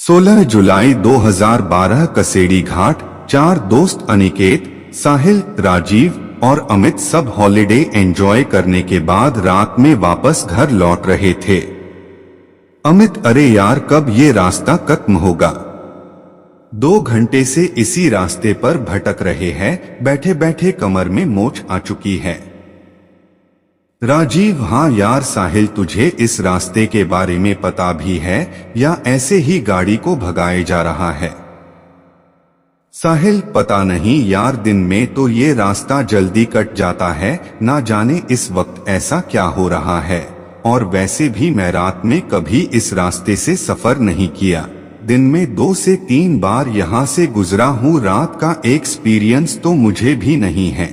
16 जुलाई 2012 कसेड़ी घाट। 4 दोस्त अनिकेत, साहिल, राजीव और अमित सब हॉलिडे एंजॉय करने के बाद रात में वापस घर लौट रहे थे। अमित, अरे यार कब ये रास्ता खत्म होगा? 2 घंटे से इसी रास्ते पर भटक रहे हैं, बैठे बैठे कमर में मोच आ चुकी है। राजीव, हाँ यार साहिल, तुझे इस रास्ते के बारे में पता भी है या ऐसे ही गाड़ी को भगाए जा रहा है? साहिल, पता नहीं यार, दिन में तो ये रास्ता जल्दी कट जाता है, ना जाने इस वक्त ऐसा क्या हो रहा है। और वैसे भी मैं रात में कभी इस रास्ते से सफर नहीं किया, दिन में 2 से 3 बार यहाँ से गुजरा हूँ, रात का एक्सपीरियंस तो मुझे भी नहीं है।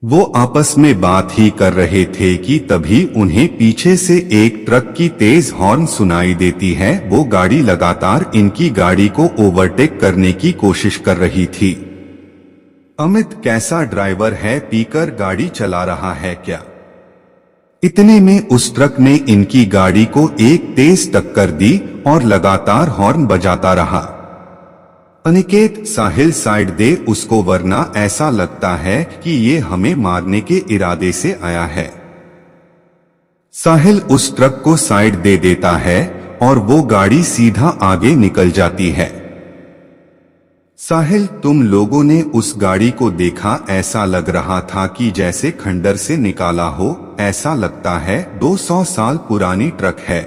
वो आपस में बात ही कर रहे थे कि तभी उन्हें पीछे से एक ट्रक की तेज हॉर्न सुनाई देती है। वो गाड़ी लगातार इनकी गाड़ी को ओवरटेक करने की कोशिश कर रही थी। अमित, कैसा ड्राइवर है, पीकर गाड़ी चला रहा है क्या? इतने में उस ट्रक ने इनकी गाड़ी को एक तेज टक्कर दी और लगातार हॉर्न बजाता रहा। अनिकेत, साहिल साइड दे उसको, वरना ऐसा लगता है कि ये हमें मारने के इरादे से आया है। साहिल उस ट्रक को साइड दे देता है और वो गाड़ी सीधा आगे निकल जाती है। साहिल, तुम लोगों ने उस गाड़ी को देखा? ऐसा लग रहा था कि जैसे खंडर से निकाला हो, ऐसा लगता है 200 साल पुरानी ट्रक है।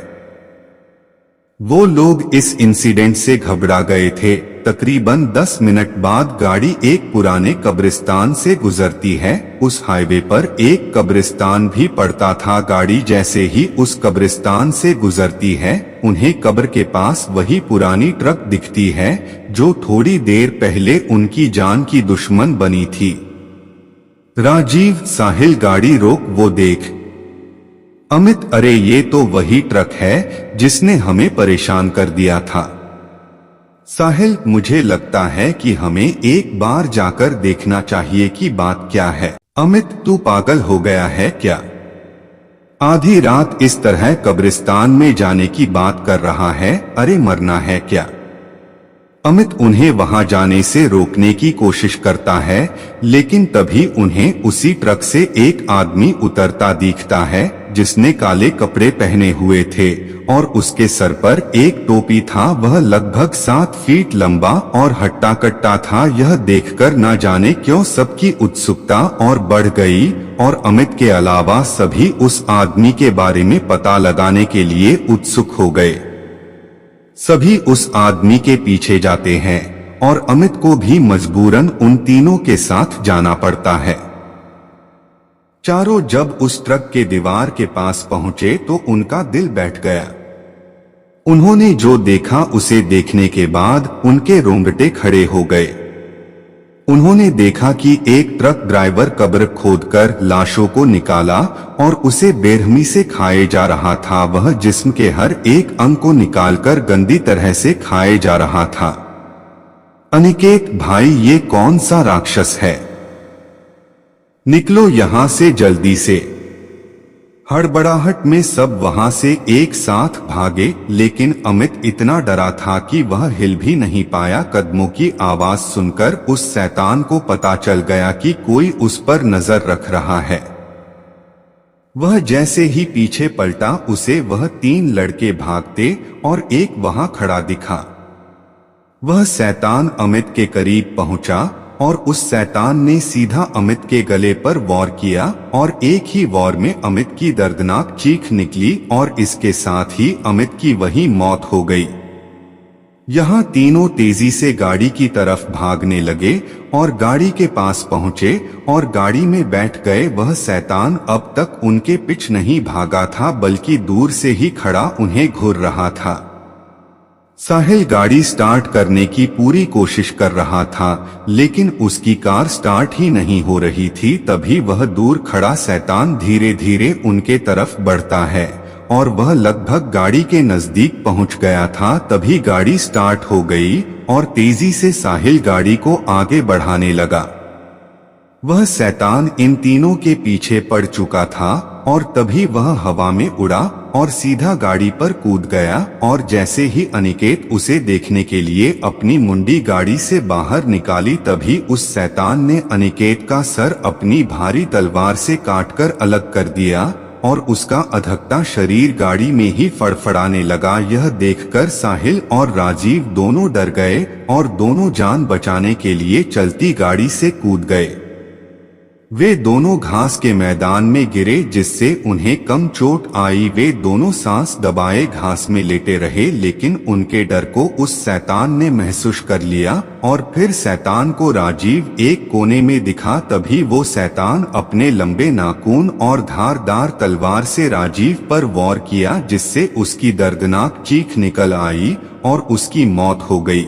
वो लोग इस इंसिडेंट से घबरा गए थे। तकरीबन 10 मिनट बाद गाड़ी एक पुराने कब्रिस्तान से गुजरती है। उस हाईवे पर एक कब्रिस्तान भी पड़ता था। गाड़ी जैसे ही उस कब्रिस्तान से गुजरती है, उन्हें कब्र के पास वही पुरानी ट्रक दिखती है जो थोड़ी देर पहले उनकी जान की दुश्मन बनी थी। राजीव, साहिल गाड़ी रोक, वो देख। अमित, अरे ये तो वही ट्रक है जिसने हमें परेशान कर दिया था। साहिल, मुझे लगता है कि हमें एक बार जाकर देखना चाहिए कि बात क्या है। अमित, तू पागल हो गया है क्या? आधी रात इस तरह कब्रिस्तान में जाने की बात कर रहा है? अरे मरना है क्या? अमित उन्हें वहां जाने से रोकने की कोशिश करता है, लेकिन तभी उन्हें उसी ट्रक से एक आदमी उतरता दिखता है जिसने काले कपड़े पहने हुए थे और उसके सर पर एक टोपी था। वह लगभग 7 फीट लंबा और हट्टा कट्टा था। यह देखकर न जाने क्यों सबकी उत्सुकता और बढ़ गई और अमित के अलावा सभी उस आदमी के बारे में पता लगाने के लिए उत्सुक हो गए। सभी उस आदमी के पीछे जाते हैं और अमित को भी मजबूरन उन तीनों के साथ जाना पड़ता है। चारों जब उस ट्रक के दीवार के पास पहुंचे तो उनका दिल बैठ गया। उन्होंने जो देखा उसे देखने के बाद उनके रोंगटे खड़े हो गए। उन्होंने देखा कि एक ट्रक ड्राइवर कब्र खोदकर लाशों को निकाला और उसे बेरहमी से खाए जा रहा था। वह जिस्म के हर एक अंग को निकालकर गंदी तरह से खाए जा रहा था। अनिकेत, भाई ये कौन सा राक्षस है? निकलो यहाँ से जल्दी से। हड़बड़ाहट में सब वहां से एक साथ भागे, लेकिन अमित इतना डरा था कि वह हिल भी नहीं पाया। कदमों की आवाज सुनकर उस शैतान को पता चल गया कि कोई उस पर नजर रख रहा है। वह जैसे ही पीछे पलटा, उसे वह 3 लड़के भागते और एक वहां खड़ा दिखा। वह शैतान अमित के करीब पहुंचा और उस शैतान ने सीधा अमित के गले पर वार किया और एक ही वार में अमित की दर्दनाक चीख निकली और इसके साथ ही अमित की वही मौत हो गई। यहाँ तीनों तेजी से गाड़ी की तरफ भागने लगे और गाड़ी के पास पहुंचे और गाड़ी में बैठ गए। वह शैतान अब तक उनके पीछे नहीं भागा था, बल्कि दूर से ही खड़ा उन्हें घूर रहा था। साहिल गाड़ी स्टार्ट करने की पूरी कोशिश कर रहा था, लेकिन उसकी कार स्टार्ट ही नहीं हो रही थी। तभी वह दूर खड़ा शैतान धीरे धीरे उनके तरफ बढ़ता है और वह लगभग गाड़ी के नजदीक पहुंच गया था। तभी गाड़ी स्टार्ट हो गई और तेजी से साहिल गाड़ी को आगे बढ़ाने लगा। वह शैतान इन तीनों के पीछे पड़ चुका था और तभी वह हवा में उड़ा और सीधा गाड़ी पर कूद गया और जैसे ही अनिकेत उसे देखने के लिए अपनी मुंडी गाड़ी से बाहर निकाली तभी उस शैतान ने अनिकेत का सर अपनी भारी तलवार से काटकर अलग कर दिया और उसका अधकता शरीर गाड़ी में ही फड़फड़ाने लगा। यह देखकर साहिल और राजीव दोनों डर गए और दोनों जान बचाने के लिए चलती गाड़ी से कूद गए। वे दोनों घास के मैदान में गिरे जिससे उन्हें कम चोट आई। वे दोनों सांस दबाए घास में लेटे रहे लेकिन उनके डर को उस शैतान ने महसूस कर लिया और फिर शैतान को राजीव एक कोने में दिखा। तभी वो शैतान अपने लंबे नाखून और धारदार तलवार से राजीव पर वार किया जिससे उसकी दर्दनाक चीख निकल आई और उसकी मौत हो गई।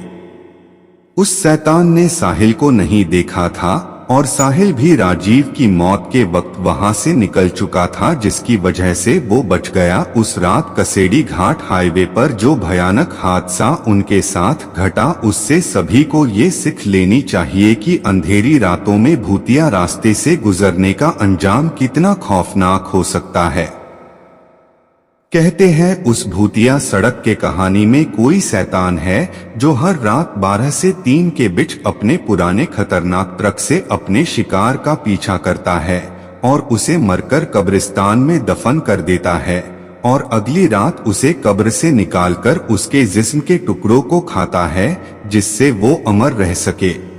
उस शैतान ने साहिल को नहीं देखा था और साहिल भी राजीव की मौत के वक्त वहां से निकल चुका था जिसकी वजह से वो बच गया। उस रात कसेड़ी घाट हाईवे पर जो भयानक हादसा उनके साथ घटा उससे सभी को ये सीख लेनी चाहिए कि अंधेरी रातों में भूतिया रास्ते से गुजरने का अंजाम कितना खौफनाक हो सकता है। कहते हैं उस भूतिया सड़क के कहानी में कोई शैतान है जो हर रात 12 से 3 के बीच अपने पुराने खतरनाक ट्रक से अपने शिकार का पीछा करता है और उसे मरकर कब्रिस्तान में दफन कर देता है और अगली रात उसे कब्र से निकालकर उसके जिस्म के टुकड़ों को खाता है जिससे वो अमर रह सके।